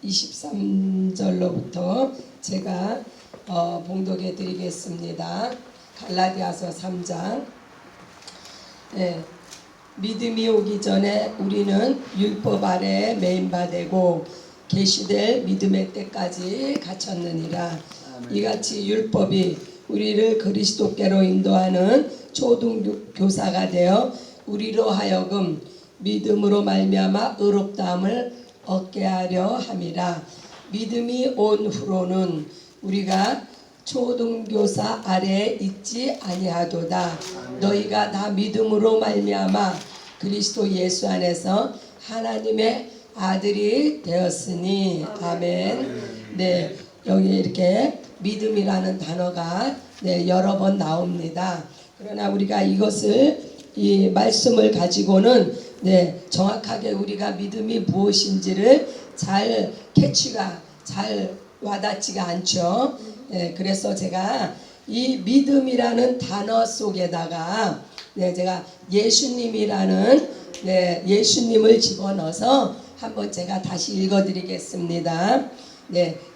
23절로부터 제가 봉독해 드리겠습니다. 갈라디아서 3장. 믿음이 오기 전에 우리는 율법 아래 매인바 되고 계시될 믿음의 때까지 갇혔느니라. 이같이 율법이 우리를 그리스도께로 인도하는 초등교사가 되어 우리로 하여금 믿음으로 말미암아 의롭다함을 얻게 하려 함이라. 믿음이 온 후로는 우리가 초등교사 아래에 있지 아니하도다. 너희가 다 믿음으로 말미암아 그리스도 예수 안에서 하나님의 아들이 되었으니. 아멘. 네, 여기 이렇게 믿음이라는 단어가 여러 번 나옵니다. 그러나 우리가 이 말씀을 가지고는 정확하게 우리가 믿음이 무엇인지를 잘 캐치가 잘 와닿지가 않죠. 그래서 제가 이 믿음이라는 단어 속에다가 제가 예수님이라는 예수님을 집어넣어서 한번 제가 다시 읽어드리겠습니다.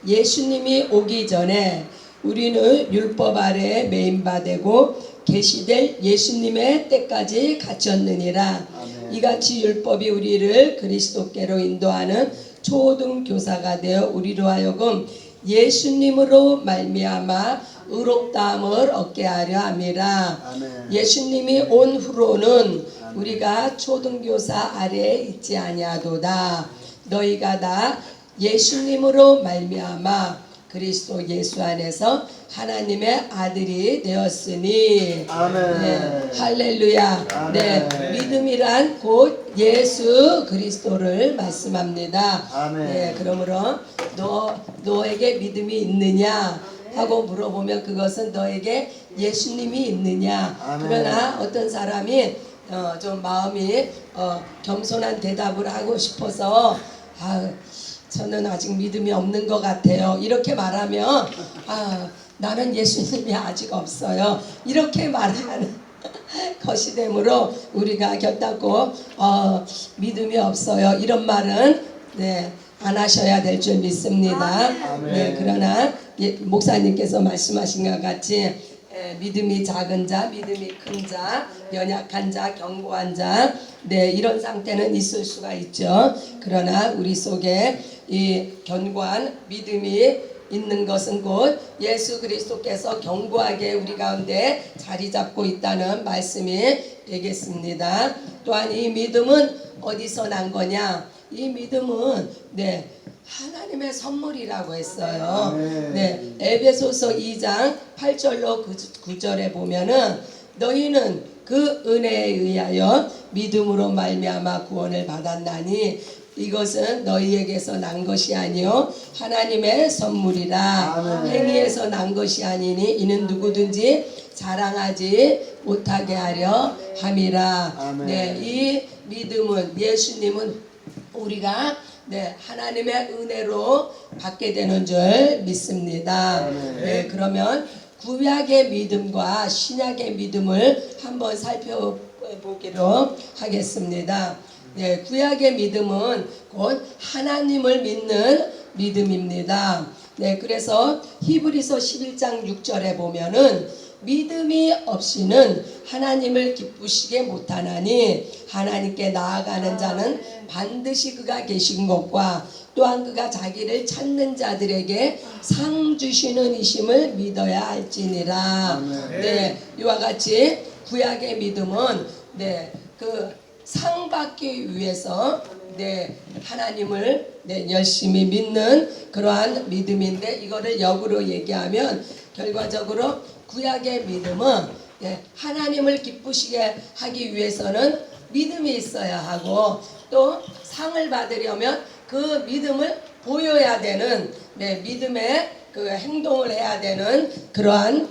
예수님이 오기 전에 우리는 율법 아래에 매인바 되고 계시될 예수님의 때까지 갇혔느니라. 아멘. 이같이 율법이 우리를 그리스도께로 인도하는 초등교사가 되어 우리로 하여금 예수님으로 말미암아 의롭다함을 얻게 하려 함이라. 아멘. 예수님이 온 후로는 우리가 초등교사 아래에 있지 아니하도다. 너희가 다 예수님으로 말미암아 그리스도 예수 안에서 하나님의 아들이 되었으니. 아멘. 할렐루야. 아멘. 믿음이란 곧 예수 그리스도를 말씀합니다. 아멘. 그러므로 너에게 믿음이 있느냐 하고 물어보면 그것은 너에게 예수님이 있느냐. 아멘. 그러나 어떤 사람이 좀 마음이 겸손한 대답을 하고 싶어서 저는 아직 믿음이 없는 것 같아요. 이렇게 말하면 나는 예수님이 아직 없어요. 이렇게 말하는 것이 되므로 우리가 곁닫고 믿음이 없어요. 이런 말은 안 하셔야 될 줄 믿습니다. 그러나 목사님께서 말씀하신 것 같이 믿음이 작은 자, 믿음이 큰 자, 연약한 자, 견고한 자, 이런 상태는 있을 수가 있죠. 그러나 우리 속에 이 견고한 믿음이 있는 것은 곧 예수 그리스도께서 견고하게 우리 가운데 자리 잡고 있다는 말씀이 되겠습니다. 또한 이 믿음은 어디서 난 거냐? 이 믿음은 하나님의 선물이라고 했어요. 에베소서 2장 8절로 9절에 보면은 너희는 그 은혜에 의하여 믿음으로 말미암아 구원을 받았나니 이것은 너희에게서 난 것이 아니요 하나님의 선물이라. 행위에서 난 것이 아니니 이는 누구든지 자랑하지 못하게 하려 함이라. 이 믿음은 예수님은 우리가 하나님의 은혜로 받게 되는 줄 믿습니다. 그러면 구약의 믿음과 신약의 믿음을 한번 살펴보기로 하겠습니다. 구약의 믿음은 곧 하나님을 믿는 믿음입니다. 그래서 히브리서 11장 6절에 보면은 믿음이 없이는 하나님을 기쁘시게 못하나니 하나님께 나아가는 자는 반드시 그가 계신 것과 또한 그가 자기를 찾는 자들에게 상 주시는 이심을 믿어야 할지니라. 이와 같이 구약의 믿음은 그 상 받기 위해서 하나님을 열심히 믿는 그러한 믿음인데, 이거를 역으로 얘기하면 결과적으로 구약의 믿음은 하나님을 기쁘시게 하기 위해서는 믿음이 있어야 하고, 또 상을 받으려면 그 믿음을 보여야 되는 믿음의 그 행동을 해야 되는 그러한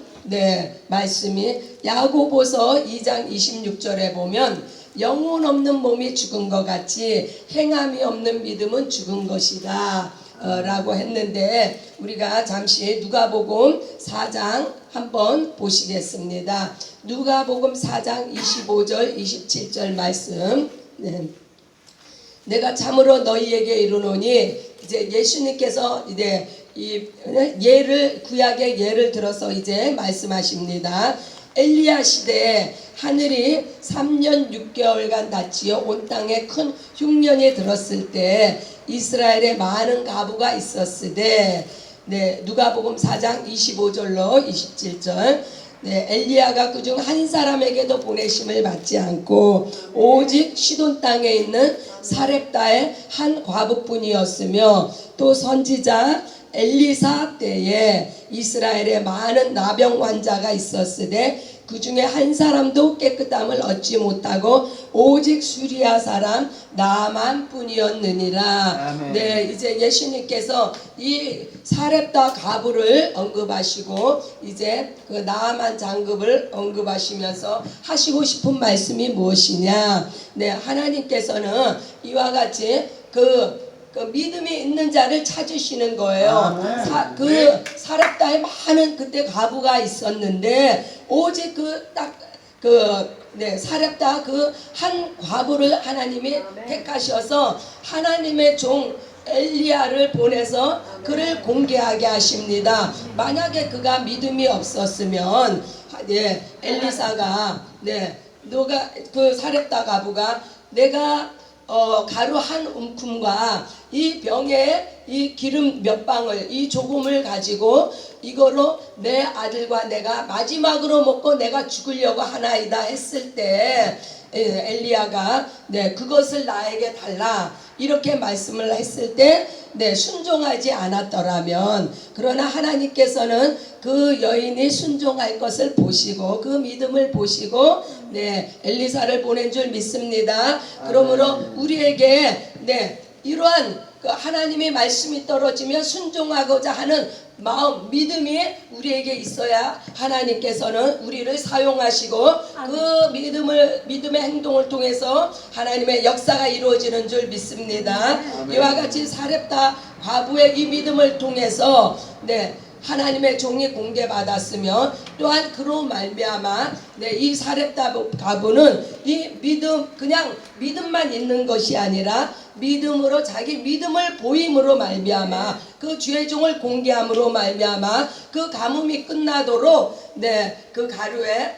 말씀이 야고보서 2장 26절에 보면 영혼 없는 몸이 죽은 것 같이 행함이 없는 믿음은 죽은 것이다 라고 했는데, 우리가 잠시 누가복음 4장 한번 보시겠습니다. 누가복음 4장 25절 27절 말씀. 내가 참으로 너희에게 이르노니 이제 예수님께서 이제 이 예를 구약의 예를 들어서 이제 말씀하십니다. 엘리야 시대에 하늘이 3년 6개월간 닫지어 온 땅에 큰 흉년이 들었을 때 이스라엘에 많은 가부가 있었으되 네, 누가복음 4장 25절로 27절 네, 엘리야가 그중 한 사람에게도 보내심을 받지 않고 오직 시돈 땅에 있는 사렙다의 한 과부뿐이었으며 또 선지자 엘리사 때에 이스라엘에 많은 나병 환자가 있었으되 그 중에 한 사람도 깨끗함을 얻지 못하고 오직 수리아 사람 나만뿐이었느니라. 네, 이제 예수님께서 이 사렙다 가부를 언급하시고 이제 그 나만 장급을 언급하시면서 하시고 싶은 말씀이 무엇이냐? 네, 하나님께서는 이와 같이 그 믿음이 있는 자를 찾으시는 거예요. 사렙다에 많은 그때 가부가 있었는데 오직 사렙다 그 한 과부를 하나님이 택하셔서 하나님의 종 엘리야를 보내서 그를 공개하게 하십니다. 만약에 그가 믿음이 없었으면 엘리사가 너가 그 사렙다 가부가 내가 가루 한 움큼과 이 병에 이 기름 몇 방울 이 조금을 가지고 이거로 내 아들과 내가 마지막으로 먹고 내가 죽으려고 하나이다 했을 때 엘리야가 그것을 나에게 달라 이렇게 말씀을 했을 때 순종하지 않았더라면 그러나 하나님께서는 그 여인이 순종할 것을 보시고 그 믿음을 보시고 엘리사를 보낸 줄 믿습니다. 그러므로 우리에게 이러한 그 하나님의 말씀이 떨어지면 순종하고자 하는 마음, 믿음이 우리에게 있어야 하나님께서는 우리를 사용하시고 그 믿음의 행동을 통해서 하나님의 역사가 이루어지는 줄 믿습니다. 이와 같이 사렙다 과부의 이 믿음을 통해서 하나님의 종이 공개받았으며 또한 그로 말미암아 이 사렙다 가부는 이 믿음 그냥 믿음만 있는 것이 아니라 믿음으로 자기 믿음을 보임으로 말미암아 그 주의 종을 공개함으로 말미암아 그 가뭄이 끝나도록 그 가루에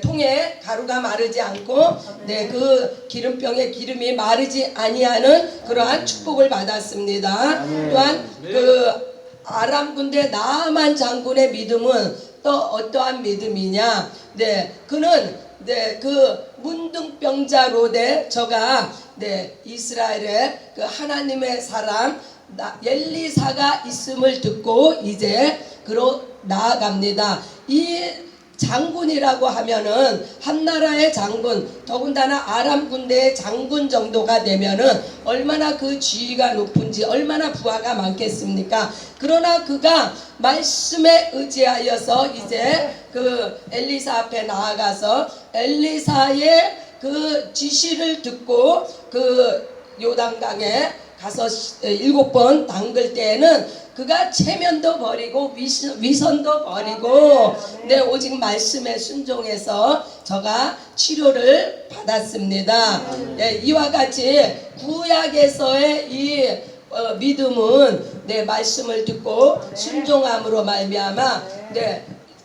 통에 가루가 마르지 않고 그 기름병에 기름이 마르지 아니하는 그러한 축복을 받았습니다. 또한 그 아람 군대 나아만 장군의 믿음은 또 어떠한 믿음이냐? 그는 그 문둥병자로 저가 이스라엘의 그 하나님의 사람 엘리사가 있음을 듣고 이제 그로 나아갑니다. 이 장군이라고 하면은 한 나라의 장군, 더군다나 아람 군대의 장군 정도가 되면은 얼마나 그 지위가 높은지 얼마나 부하가 많겠습니까? 그러나 그가 말씀에 의지하여서 이제 그 엘리사 앞에 나아가서 엘리사의 그 지시를 듣고 그 요단강에 가서 7번 담글 때에는 그가 체면도 버리고 위선도 버리고 오직 말씀에 순종해서 저가 치료를 받았습니다. 이와 같이 구약에서의 이 믿음은 말씀을 듣고 순종함으로 말미암아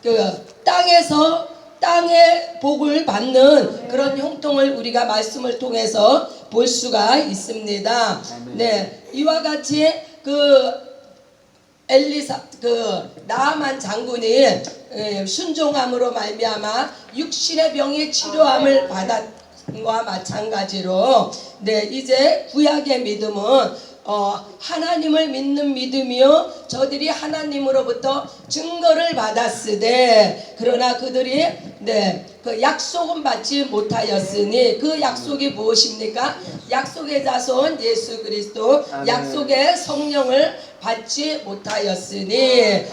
그 땅의 복을 받는 그런 형통을 우리가 말씀을 통해서 볼 수가 있습니다. 이와 같이 그 나아만 장군이 순종함으로 말미암아 육신의 병이 치료함을 받았과 마찬가지로 이제 구약의 믿음은 하나님을 믿는 믿음이요 저들이 하나님으로부터 증거를 받았으되 그러나 그들이 그 약속은 받지 못하였으니 그 약속이 무엇입니까? 약속의 자손 예수 그리스도 약속의 성령을 받지 못하였으니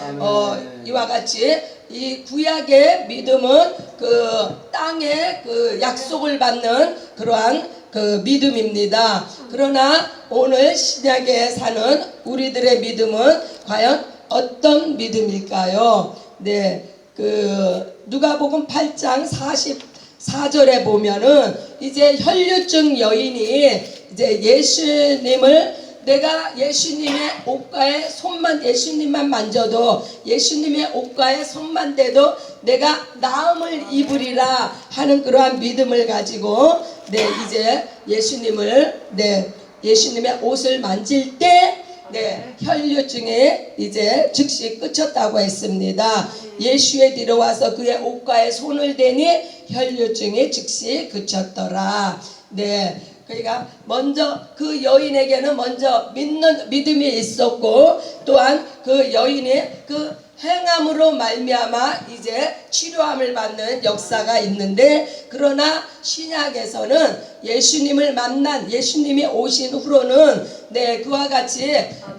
이와 같이 이 구약의 믿음은 그 땅에 그 약속을 받는 그러한 그 믿음입니다. 그러나 오늘 신약에 사는 우리들의 믿음은 과연 어떤 믿음일까요? 그 누가복음 8장 44절에 보면은 이제 혈류증 여인이 이제 예수님을 내가 예수님의 옷가에 손만 예수님만 만져도 예수님의 옷가에 손만 대도 내가 나음을 입으리라 하는 그러한 믿음을 가지고 이제 예수님의 옷을 만질 때 혈류증에 이제 즉시 그쳤다고 했습니다. 예수의 뒤로 와서 그의 옷가에 손을 대니 혈류증이 즉시 그쳤더라. 그러니까 먼저 그 여인에게는 먼저 믿음이 있었고, 또한 그 여인의 그 행함으로 말미암아 이제 치료함을 받는 역사가 있는데, 그러나 신약에서는 예수님을 만난 예수님이 오신 후로는 그와 같이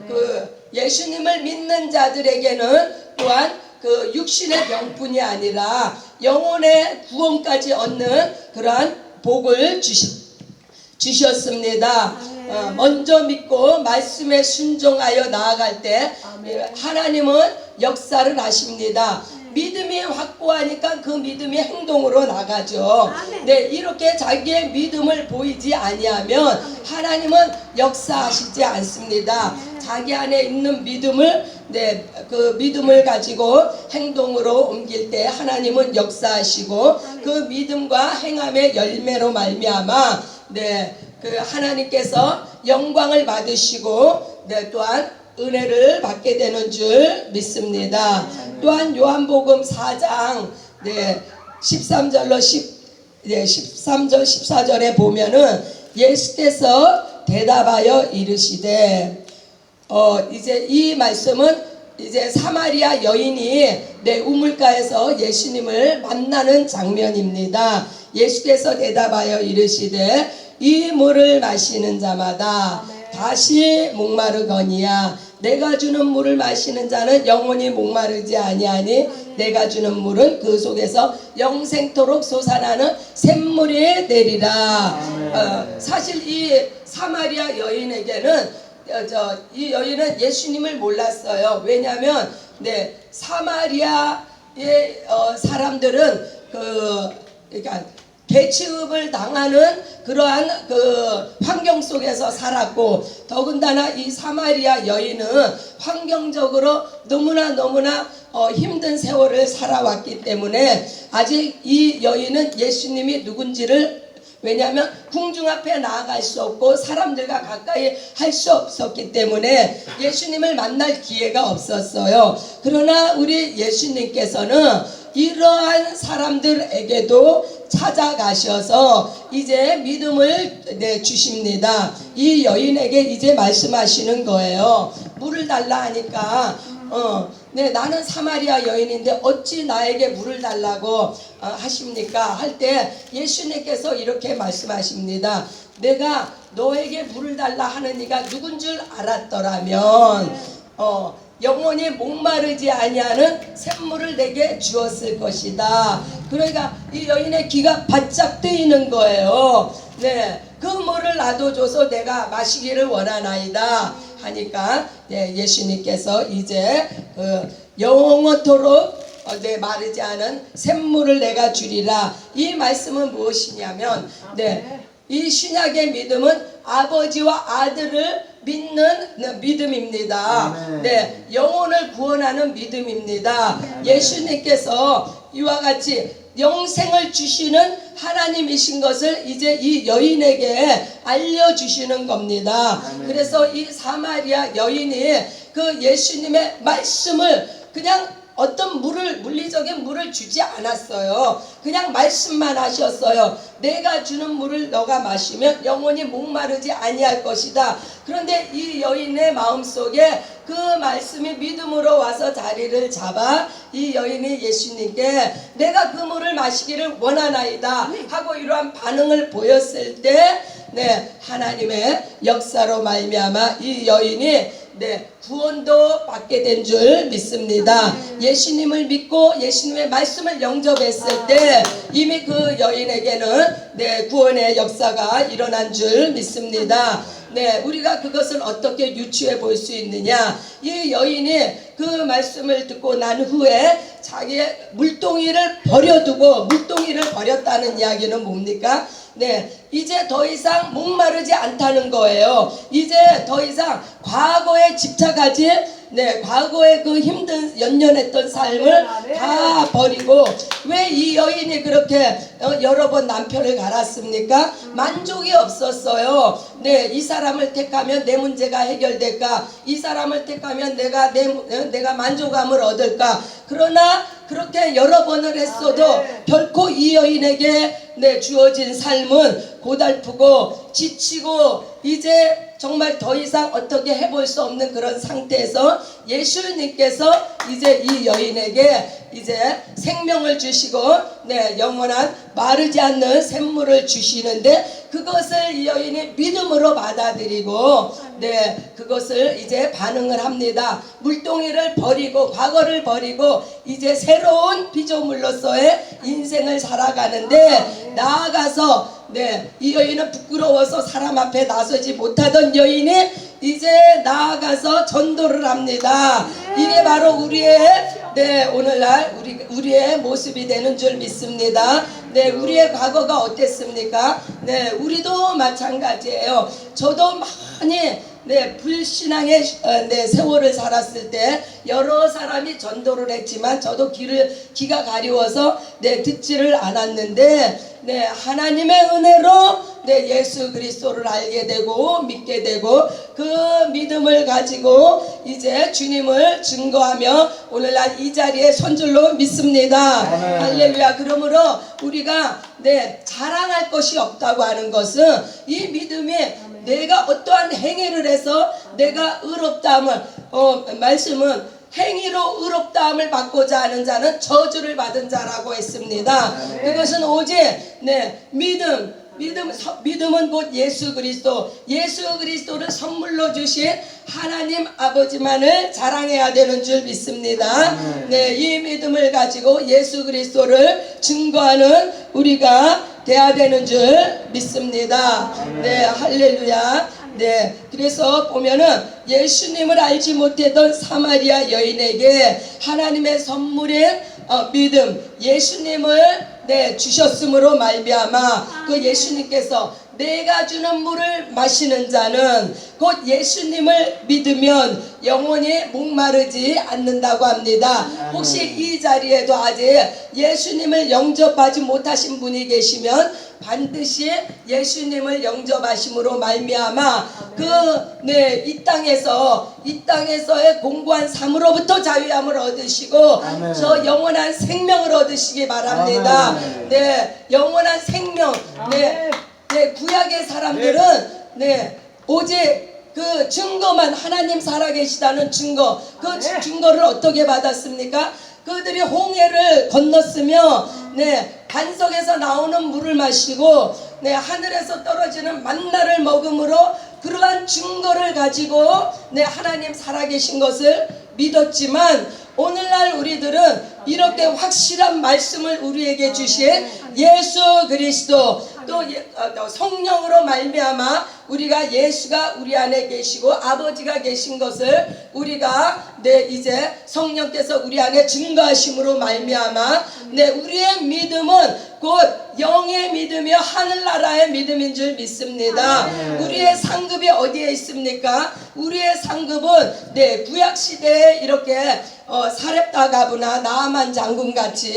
그 예수님을 믿는 자들에게는 또한 그 육신의 병뿐이 아니라 영혼의 구원까지 얻는 그러한 복을 주셨습니다. 먼저 믿고 말씀에 순종하여 나아갈 때 하나님은 역사를 하십니다. 믿음이 확고하니까 그 믿음이 행동으로 나가죠. 이렇게 자기의 믿음을 보이지 아니하면 하나님은 역사하시지 않습니다. 자기 안에 있는 믿음을 그 믿음을 가지고 행동으로 옮길 때 하나님은 역사하시고, 그 믿음과 행함의 열매로 말미암아 그 하나님께서 영광을 받으시고 또한 은혜를 받게 되는 줄 믿습니다. 또한 요한복음 4장 13절 14절에 보면은 예수께서 대답하여 이르시되, 이제 이 말씀은 이제 사마리아 여인이 우물가에서 예수님을 만나는 장면입니다. 예수께서 대답하여 이르시되 이 물을 마시는 자마다 다시 목마르거니와 내가 주는 물을 마시는 자는 영원히 목마르지 아니하니 내가 주는 물은 그 속에서 영생토록 솟아나는 샘물이 되리라. 사실 이 사마리아 여인에게는 이 여인은 예수님을 몰랐어요. 왜냐하면 사마리아의 사람들은 그러니까 개취급을 당하는 그러한 그 환경 속에서 살았고, 더군다나 이 사마리아 여인은 환경적으로 너무나 힘든 세월을 살아왔기 때문에 아직 이 여인은 예수님이 누군지를, 왜냐하면 궁중 앞에 나아갈 수 없고 사람들과 가까이 할 수 없었기 때문에 예수님을 만날 기회가 없었어요. 그러나 우리 예수님께서는 이러한 사람들에게도 찾아가셔서 이제 믿음을 주십니다. 이 여인에게 이제 말씀하시는 거예요. 물을 달라 하니까 나는 사마리아 여인인데 어찌 나에게 물을 달라고 하십니까? 할 때 예수님께서 이렇게 말씀하십니다. 내가 너에게 물을 달라 하는 이가 누군 줄 알았더라면 영원히 목마르지 아니하는 샘물을 내게 주었을 것이다. 그러니까 이 여인의 귀가 바짝 뜨이는 거예요. 그 물을 나도 줘서 내가 마시기를 원하나이다 하니까 예수님께서 이제 그 영원토록 마르지 않은 샘물을 내가 주리라. 이 말씀은 무엇이냐면 이 신약의 믿음은 아버지와 아들을 믿는 믿음입니다. 영혼을 구원하는 믿음입니다. 예수님께서 이와 같이 영생을 주시는 하나님이신 것을 이제 이 여인에게 알려주시는 겁니다. 그래서 이 사마리아 여인이 그 예수님의 말씀을 그냥 어떤 물리적인 물을 주지 않았어요. 그냥 말씀만 하셨어요. 내가 주는 물을 너가 마시면 영원히 목마르지 아니할 것이다. 그런데 이 여인의 마음속에 그 말씀이 믿음으로 와서 자리를 잡아 이 여인이 예수님께 내가 그 물을 마시기를 원하나이다 하고 이러한 반응을 보였을 때 하나님의 역사로 말미암아 이 여인이 구원도 받게 된 줄 믿습니다. 예수님을 믿고 예수님의 말씀을 영접했을 때 이미 그 여인에게는 구원의 역사가 일어난 줄 믿습니다. 네, 우리가 그것을 어떻게 유추해 볼 수 있느냐? 이 여인이 그 말씀을 듣고 난 후에 자기의 물동이를 버려두고, 물동이를 버렸다는 이야기는 뭡니까? 네, 이제 더 이상 목마르지 않다는 거예요. 이제 더 이상 과거에 집착하지, 네, 과거에 그 힘든 연연했던 삶을 다 버리고. 왜 이 여인이 그렇게 여러 번 남편을 갈았습니까? 만족이 없었어요. 네, 이 사람을 택하면 내 문제가 해결될까? 이 사람을 택하면 내가 만족감을 얻을까? 그러나 그렇게 여러 번을 했어도 결코 이 여인에게 주어진 삶은 고달프고 지치고 이제 정말 더 이상 어떻게 해볼 수 없는 그런 상태에서 예수님께서 이제 이 여인에게 이제 생명을 주시고, 네, 영원한 마르지 않는 샘물을 주시는데, 그것을 이 여인이 믿음으로 받아들이고, 네, 그것을 이제 반응을 합니다. 물동이를 버리고 과거를 버리고 이제 새로운 피조물로서의 인생을 살아가는데, 나아가서, 네, 이 여인은 부끄러워서 사람 앞에 나서지 못하던 여인이 이제 나아가서 전도를 합니다. 이게 바로 우리의, 네, 오늘날 우리의 모습이 되는 줄 믿습니다. 네, 우리의 과거가 어땠습니까? 네, 우리도 마찬가지예요. 저도 많이, 네, 불신앙의 세월을 살았을 때 여러 사람이 전도를 했지만 저도 귀가 가려워서 듣지를 않았는데, 네, 하나님의 은혜로 예수 그리스도를 알게 되고 믿게 되고 그 믿음을 가지고 이제 주님을 증거하며 오늘날 이 자리에 선 줄로 믿습니다. 할렐루야. 그러므로 우리가 자랑할 것이 없다고 하는 것은 이 믿음이 내가 어떠한 행위를 해서 내가 의롭다함을 말씀은 행위로 의롭다함을 받고자 하는 자는 저주를 받은 자라고 했습니다. 그것은 오직 믿음은 곧 예수 그리스도를 선물로 주신 하나님 아버지만을 자랑해야 되는 줄 믿습니다. 네, 이 믿음을 가지고 예수 그리스도를 증거하는 우리가 돼야 되는 줄 믿습니다. 네, 할렐루야. 네, 그래서 보면은 예수님을 알지 못했던 사마리아 여인에게 하나님의 선물인 믿음, 예수님을 주셨으므로 말미암아 그 예수님께서 내가 주는 물을 마시는 자는 곧 예수님을 믿으면 영원히 목마르지 않는다고 합니다. 혹시 이 자리에도 아직 예수님을 영접하지 못하신 분이 계시면 반드시 예수님을 영접하심으로 말미암아 이 땅에서의 공고한 삶으로부터 자유함을 얻으시고 저 영원한 생명을 얻으시기 바랍니다. 네, 영원한 생명. 구약의 사람들은 오직 그 증거만, 하나님 살아계시다는 증거, 그 증거를 어떻게 받았습니까? 그들이 홍해를 건넜으며 반석에서 나오는 물을 마시고 하늘에서 떨어지는 만나를 먹음으로 그러한 증거를 가지고 하나님 살아계신 것을 믿었지만, 오늘날 우리들은 이렇게 확실한 말씀을 우리에게 주신 예수 그리스도 또 성령으로 말미암아 우리가 예수가 우리 안에 계시고 아버지가 계신 것을 우리가 이제 성령께서 우리 안에 증거하심으로 말미암아 우리의 믿음은 곧 영의 믿음이요 하늘나라의 믿음인 줄 믿습니다. 우리의 상급이 어디에 있습니까? 우리의 상급은 구약시대에 이렇게 사렙다 가부나 나아만 장군같이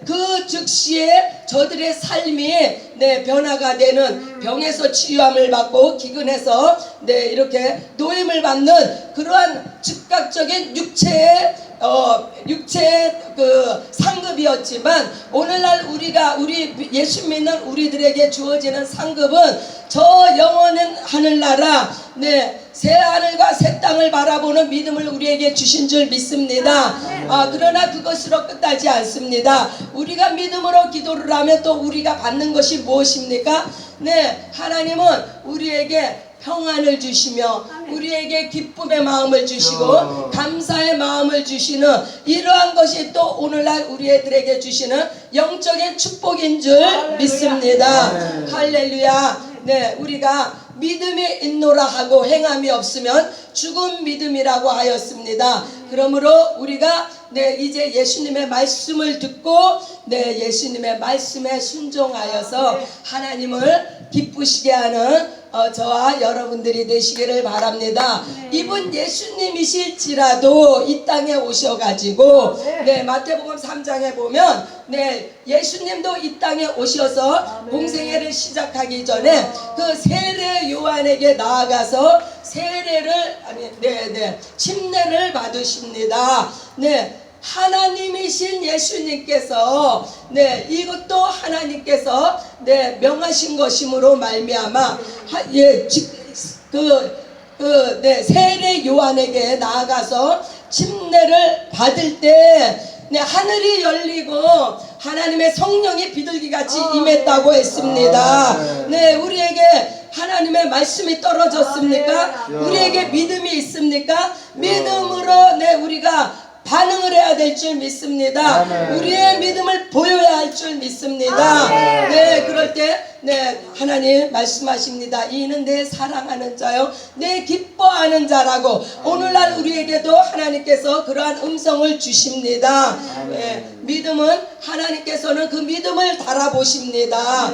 그 즉시에 저들의 삶이 변화가 되는, 병에서 치유함을 받고 기근해서 이렇게 노임을 받는 그러한 즉각적인 육체의 그 상급이었지만, 오늘날 우리 예수 믿는 우리들에게 주어지는 상급은 저 영원한 하늘나라 새 하늘과 새 땅을 바라보는 믿음을 우리에게 주신 줄 믿습니다. 그러나 그것으로 끝나지 않습니다. 우리가 믿음으로 기도를 하면 또 우리가 받는 것이 무엇입니까? 하나님은 우리에게 평안을 주시며 우리에게 기쁨의 마음을 주시고 감사의 마음을 주시는 이러한 것이 또 오늘날 우리들에게 주시는 영적인 축복인 줄 믿습니다. 할렐루야. 우리가 믿음이 있노라 하고 행함이 없으면 죽은 믿음이라고 하였습니다. 그러므로 우리가 이제 예수님의 말씀을 듣고 예수님의 말씀에 순종하여서 하나님을 기쁘시게 하는 저와 여러분들이 되시기를 바랍니다. 이분 예수님이실지라도 이 땅에 오셔가지고 마태복음 3장에 보면 예수님도 이 땅에 오셔서 공생애를 시작하기 전에 그 세례 요한에게 나아가서 침례를 받으십니다. 하나님이신 예수님께서 이것도 하나님께서 명하신 것이므로 말미암아 세례 요한에게 나아가서 침례를 받을 때 하늘이 열리고 하나님의 성령이 비둘기같이 임했다고 했습니다. 우리에게 하나님의 말씀이 떨어졌습니까? 우리에게 믿음이 있습니까? 믿음으로 우리가 반응을 해야 될 줄 믿습니다. 우리의 믿음을 보여야 할 줄 믿습니다. 그럴 때 하나님 말씀하십니다. 이는 내 사랑하는 자요 내 기뻐하는 자라고 오늘날 우리에게도 하나님께서 그러한 음성을 주십니다. 믿음은 하나님께서는 그 믿음을 달아보십니다.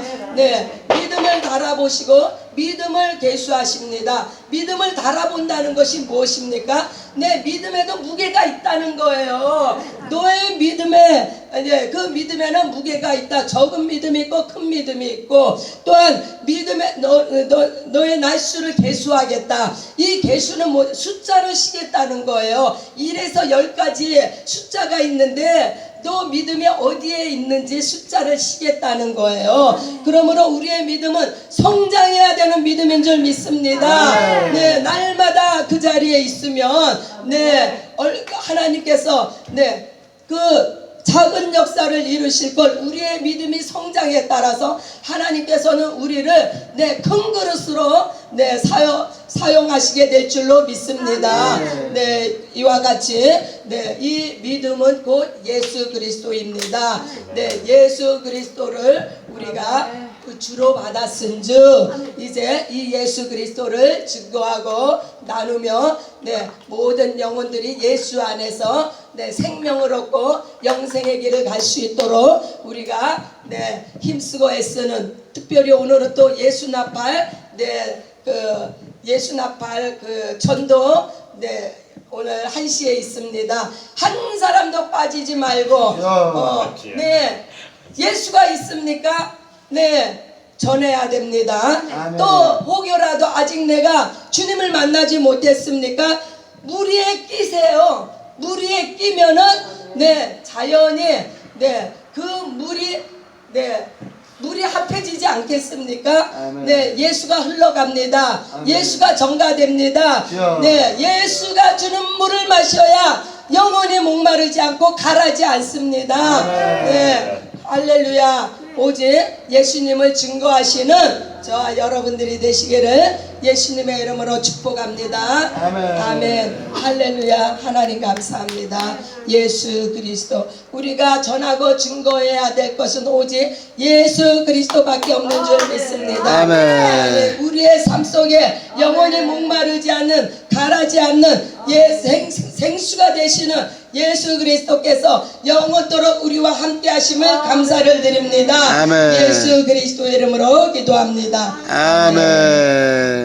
믿음을 달아보시고 믿음을 계수하십니다. 믿음을 달아본다는 것이 무엇입니까? 내 믿음에도 무게가 있다는 거예요. 너의 믿음에 그 믿음에는 무게가 있다. 적은 믿음이 있고 큰 믿음이 있고 또한 믿음에 너의 날수를 계수하겠다. 이 계수는 숫자를 시겠다는 거예요. 1에서 10까지 숫자가 있는데 너 믿음이 어디에 있는지 숫자를 시겠다는 거예요. 그러므로 우리의 믿음은 성장해야 되는 믿음인 줄 믿습니다. 날마다 그 자리에 있으면 하나님께서 그 작은 역사를 이루실 걸 우리의 믿음이 성장에 따라서 하나님께서는 우리를 큰 그릇으로 사용하시게 될 줄로 믿습니다. 이와 같이 이 믿음은 곧 예수 그리스도입니다. 예수 그리스도를 우리가 주로 받았은즉 이제 이 예수 그리스도를 증거하고 나누며 모든 영혼들이 예수 안에서 생명을 얻고 영생의 길을 갈 수 있도록 우리가 힘쓰고 애쓰는, 특별히 오늘은 또 예수나팔 예수나팔 그 전도 오늘 1시에 있습니다. 한 사람도 빠지지 말고 예수가 있습니까? 전해야 됩니다. 아멘. 또 혹여라도 아직 내가 주님을 만나지 못했습니까? 무리에 끼세요. 무리에 끼면은 자연히 그 물이 합해지지 않겠습니까? 아멘. 예수가 흘러갑니다. 아멘. 예수가 전가됩니다. 주여. 예수가 주는 물을 마셔야 영원히 목마르지 않고 가라지 않습니다. 아멘. 할렐루야. 오직 예수님을 증거하시는 저와 여러분들이 되시기를 예수님의 이름으로 축복합니다. 아멘. 아멘. 할렐루야. 하나님 감사합니다. 예수 그리스도, 우리가 전하고 증거해야 될 것은 오직 예수 그리스도밖에 없는 줄 믿습니다. 아멘. 우리의 삶 속에 영원히 목마르지 않는, 가라지 않는 생수가 되시는 예수 그리스도께서 영원토록 우리와 함께 하심을 감사를 드립니다. 아멘. 예수 그리스도의 이름으로 기도합니다. 아멘.